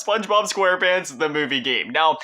SpongeBob SquarePants, the movie game. Now,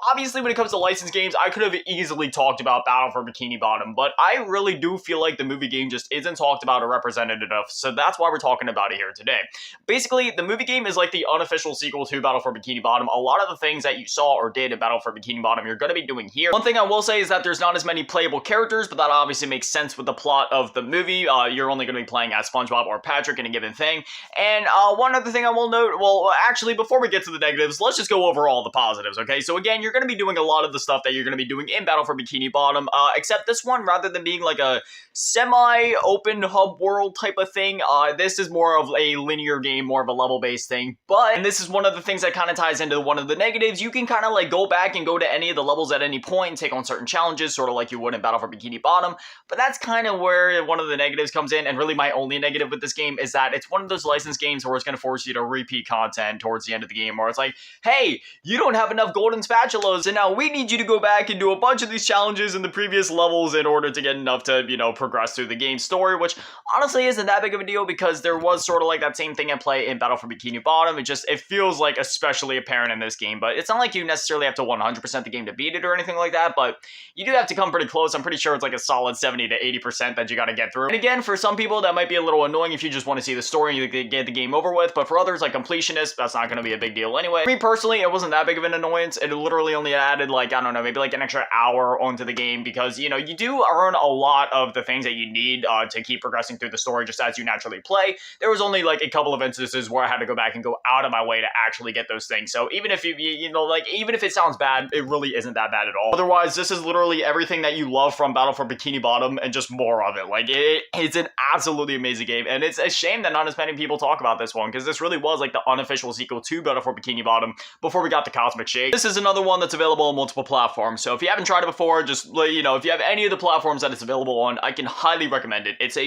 obviously when it comes to licensed games, I could have easily talked about Battle for Bikini Bottom, but I really do feel like the movie game just isn't talked about or represented enough, so that's why we're talking about it here today. Basically, the movie game is like the unofficial sequel to Battle for Bikini Bottom. A lot of the things that you saw or did in Battle for Bikini Bottom, you're going to be doing here. One thing I will say is that there's not as many playable characters, but that obviously makes sense with the plot of the movie. You're only going to be playing as SpongeBob or Patrick in a given thing. And one other thing I will note, well, actually, before we get to the negatives, let's just go over all the positives, okay? So again, you're going to be doing a lot of the stuff that you're going to be doing in Battle for Bikini Bottom, except this one, rather than being like a semi-open hub world type of thing, this is more of a linear game, more of a level-based thing. But, and this is one of the things that kind of ties into one of the negatives, you can kind of like go back and go to any of the levels at any point and take on certain challenges, sort of like you would in Battle for Bikini Bottom. But that's kind of where one of the negatives comes in, and really my only negative with this game is that it's one of those licensed games where it's going to force you to repeat content towards the end of the game, where it's like, hey, you don't have enough golden spatulas, and now we need you to go back and do a bunch of these challenges in the previous levels in order to get enough to, progress through the game story, which honestly isn't that big of a deal because there was sort of like that same thing at play in Battle for Bikini Bottom. It feels like especially apparent in this game, but it's not like you necessarily have to 100% the game to beat it or anything like that, but you do have to come pretty close. I'm pretty sure it's like a solid 70 to 80% that you got to get through. And again, for some people, that might be a little annoying if you just want to see the story and you get the game over with, but for others, like completionists, that's not going to be a big deal anyway. For me personally, it wasn't that big of an annoyance. It literally only added like, I don't know, maybe like an extra hour onto the game because, you do earn a lot of the things that you need to keep progressing through the story just as you naturally play. There was only like a couple of instances where I had to go back and go out of my way to actually get those things. So even if even if it sounds bad, it really isn't that bad at all. Otherwise, this is literally everything that you love from Battle for Bikini Bottom and just more of it. Like it's an absolutely amazing game, and it's a shame that not as many people talk about this one because this really was like the unofficial sequel to Battle for Bikini Bottom before we got the Cosmic Shake. This is another one that's available on multiple platforms. So if you haven't tried it before, just if you have any of the platforms that it's available on, I can highly recommend it. It's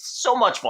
so much fun.